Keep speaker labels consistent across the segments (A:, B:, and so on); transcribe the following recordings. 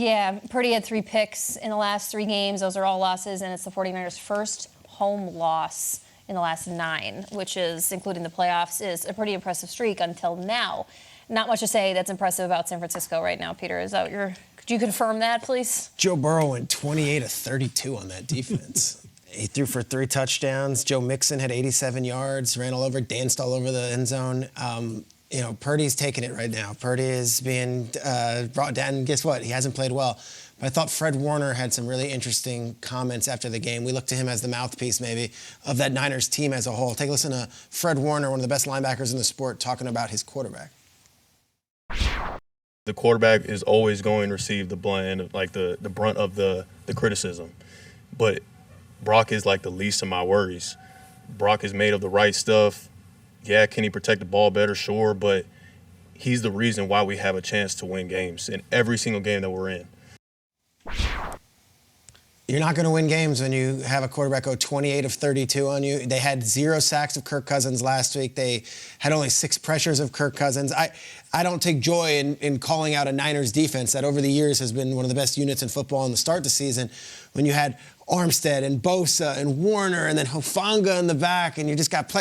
A: Yeah, Purdy had 3 picks in the last 3 games. Those are all losses, and it's the 49ers' first home loss in the last 9, which is, including the playoffs, is a pretty impressive streak until now. Not much to say that's impressive about San Francisco right now, Peter. Is that could you confirm that, please?
B: Joe Burrow went 28 of 32 on that defense. He threw for 3 touchdowns. Joe Mixon had 87 yards, ran all over, danced all over the end zone. Purdy's taking it right now. Purdy is being brought down, and guess what? He hasn't played well. But I thought Fred Warner had some really interesting comments after the game. We look to him as the mouthpiece, maybe, of that Niners team as a whole. Take a listen to Fred Warner, one of the best linebackers in the sport, talking about his quarterback.
C: The quarterback is always going to receive the blame, like the brunt of the criticism. But Brock is like the least of my worries. Brock is made of the right stuff. Yeah, can he protect the ball better? Sure, but he's the reason why we have a chance to win games in every single game that we're in.
B: You're not going to win games when you have a quarterback go 28 of 32 on you. They had 0 sacks of Kirk Cousins last week. They had only 6 pressures of Kirk Cousins. I don't take joy in calling out a Niners defense that over the years has been one of the best units in football in the start of the season, when you had Armstead and Bosa and Warner and then Hufanga in the back, and you just got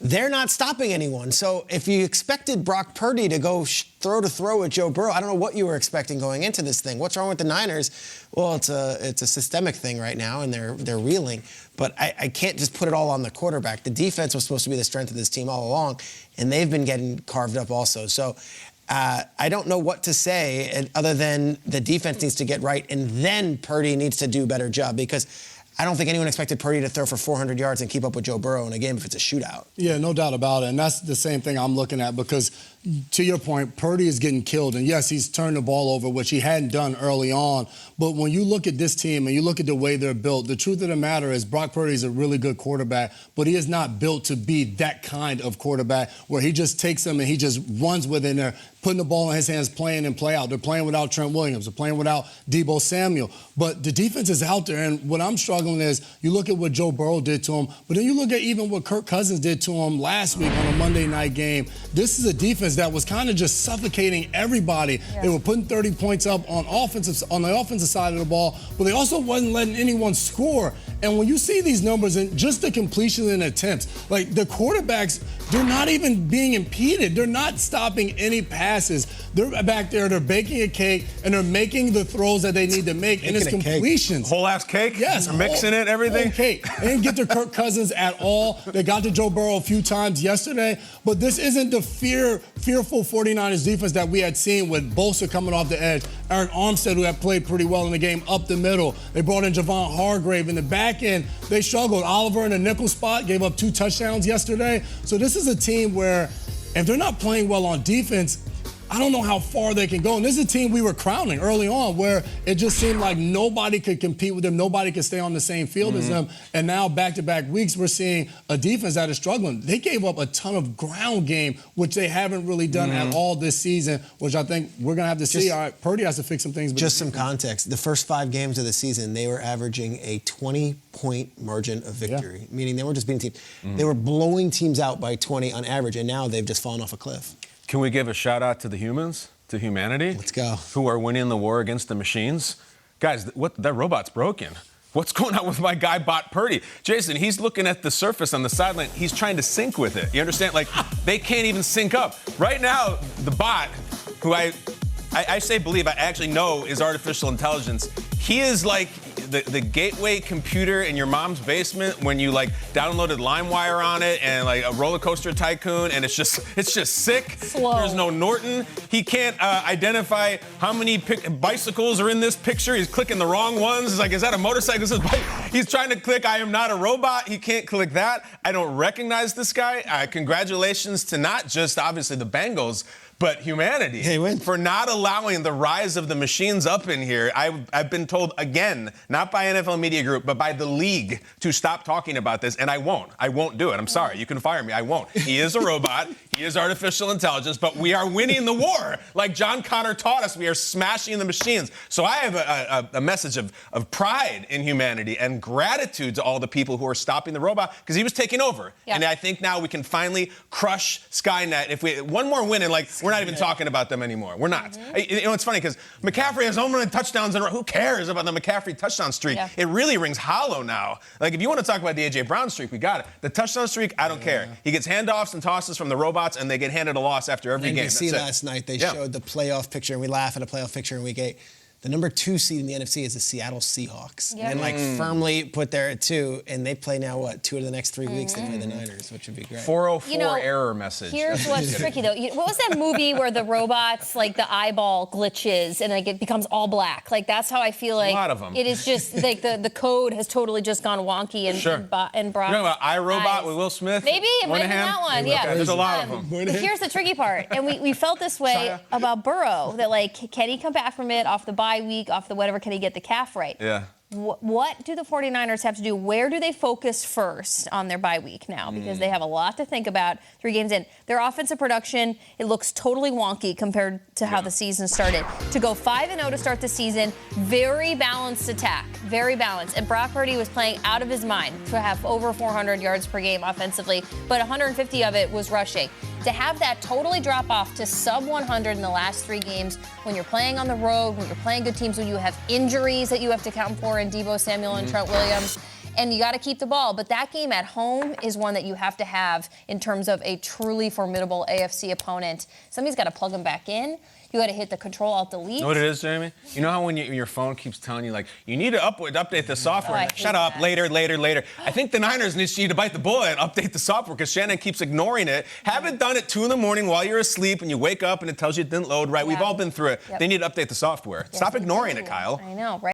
B: they're not stopping anyone. So if you expected Brock Purdy to go throw to throw with Joe Burrow, I don't know what you were expecting going into this thing. What's wrong with the Niners? Well, it's a systemic thing right now, and they're reeling. But I can't just put it all on the quarterback. The defense was supposed to be the strength of this team all along, and they've been getting carved up also. So I don't know what to say other than the defense needs to get right, and then Purdy needs to do a better job, because I don't think anyone expected Purdy to throw for 400 yards and keep up with Joe Burrow in a game if it's a shootout.
D: Yeah, no doubt about it. And that's the same thing I'm looking at, because to your point, Purdy is getting killed. And yes, he's turned the ball over, which he hadn't done early on. But when you look at this team and you look at the way they're built, the truth of the matter is Brock Purdy is a really good quarterback, but he is not built to be that kind of quarterback where he just takes them and he just runs with it and they're putting the ball in his hands, playing and play out. They're playing without Trent Williams. They're playing without Deebo Samuel. But the defense is out there, and what I'm struggling is you look at what Joe Burrow did to him, but then you look at even what Kirk Cousins did to him last week on a Monday night game. This is a defense that was kind of just suffocating everybody. Yeah. They were putting 30 points up on the offensive side of the ball, but they also wasn't letting anyone score. And when you see these numbers and just the completion and attempts, like the quarterbacks, they're not even being impeded. They're not stopping any passes. They're back there, they're baking a cake, and they're making the throws that they need to make, and it's completions.
E: Whole ass cake?
D: Yes.
E: They're mixing it, everything?
D: Whole cake. They didn't get to Kirk Cousins at all. They got to Joe Burrow a few times yesterday, but this isn't the fearful 49ers defense that we had seen with Bosa coming off the edge, Eric Armstead, who had played pretty well in the game up the middle. They brought in Javon Hargrave. In the back end, they struggled. Oliver in the nickel spot gave up 2 touchdowns yesterday. So this is a team where if they're not playing well on defense, I don't know how far they can go. And this is a team we were crowning early on where it just seemed like nobody could compete with them. Nobody could stay on the same field as them. And now back-to-back weeks, we're seeing a defense that is struggling. They gave up a ton of ground game, which they haven't really done at all this season, which I think we're going to have to see. All right, Purdy has to fix some things.
B: Just some context. The first 5 games of the season, they were averaging a 20-point margin of victory, meaning they weren't just beating teams. They were blowing teams out by 20 on average, and now they've just fallen off a cliff.
E: Can we give a shout out to the humans, to humanity?
B: Let's go.
E: Who are winning the war against the machines? Guys, that robot's broken. What's going on with my guy, Bot Purdy? Jason, he's looking at the surface on the sideline. He's trying to sync with it. You understand? Like, they can't even sync up. Right now, the bot, who I believe, I actually know is artificial intelligence, he is like the gateway computer in your mom's basement when you like downloaded LimeWire on it and like a roller coaster tycoon, and it's just sick.
A: Slow.
E: There's no Norton. He can't identify how many bicycles are in this picture. He's clicking the wrong ones. It's like, is that a motorcycle? He's trying to click, I am not a robot. He can't click that. I don't recognize this guy. Congratulations to not just obviously the Bengals, but humanity for not allowing the rise of the machines up in here. I've been told again, not by NFL Media Group, but by the league, to stop talking about this, and I won't. I won't do it. I'm sorry. You can fire me. I won't. He is a robot. He is artificial intelligence, but we are winning the war. Like John Connor taught us, we are smashing the machines. So I have a message of pride in humanity and gratitude to all the people who are stopping the robot, because he was taking over. Yeah. And I think now we can finally crush Skynet. If we one more win, and like we're we're not even talking about them anymore. We're not. You know, it's funny because McCaffrey has home run touchdowns in a row. Who cares about the McCaffrey touchdown streak?
A: Yeah.
E: It really rings hollow now. Like, if you want to talk about the A.J. Brown streak, we got it. The touchdown streak, I don't care. He gets handoffs and tosses from the robots, and they get handed a loss after every game.
B: NBC last night, they showed the playoff picture, and we laugh at a playoff picture in week 8. The number 2 seed in the NFC is the Seattle Seahawks.
A: Yep.
B: And, like, firmly put there at 2, and they play now, 2 of the next 3 weeks? They play the Niners, which would be great.
E: 404 error message.
A: Here's what's tricky, though. What was that movie where the robots, like, the eyeball glitches and, like, it becomes all black? Like, that's how I feel like
E: a lot of them.
A: It is just, like, the code has totally just gone wonky and Brock's
E: You know about iRobot
A: eyes.
E: with Will Smith?
A: Maybe, it might be that one, yeah.
E: Okay, there's a lot of them.
A: But here's the tricky part, and we felt this way about Burrow, that, like, can he come back from it off the bye week, off the whatever, can he get the calf right?
E: Yeah.
A: What do the 49ers have to do? Where do they focus first on their bye week now? Because they have a lot to think about 3 games in. Their offensive production, it looks totally wonky compared to how the season started. To go 5-0 to start the season, very balanced attack, very balanced. And Brock Purdy was playing out of his mind to have over 400 yards per game offensively, but 150 of it was rushing. To have that totally drop off to sub 100 in the last 3 games, when you're playing on the road, when you're playing good teams, when you have injuries that you have to account for in Deebo Samuel and Trent Williams, and you got to keep the ball. But that game at home is one that you have to have in terms of a truly formidable AFC opponent. Somebody's got to plug them back in. You got to hit the Control-Alt-Delete.
E: You know what it is, Jamie? You know how when your phone keeps telling you, like, you need to update the software.
A: I hate
E: Shut up,
A: that.
E: later. I think the Niners need to bite the bullet and update the software because Shannon keeps ignoring it. Have it done at 2 in the morning while you're asleep and you wake up and it tells you it didn't load right.
A: Yeah.
E: We've all been through it.
A: Yep.
E: They need to update the software.
A: Yes,
E: Stop
A: they
E: ignoring
A: do.
E: it, Kyle.
A: I know, right?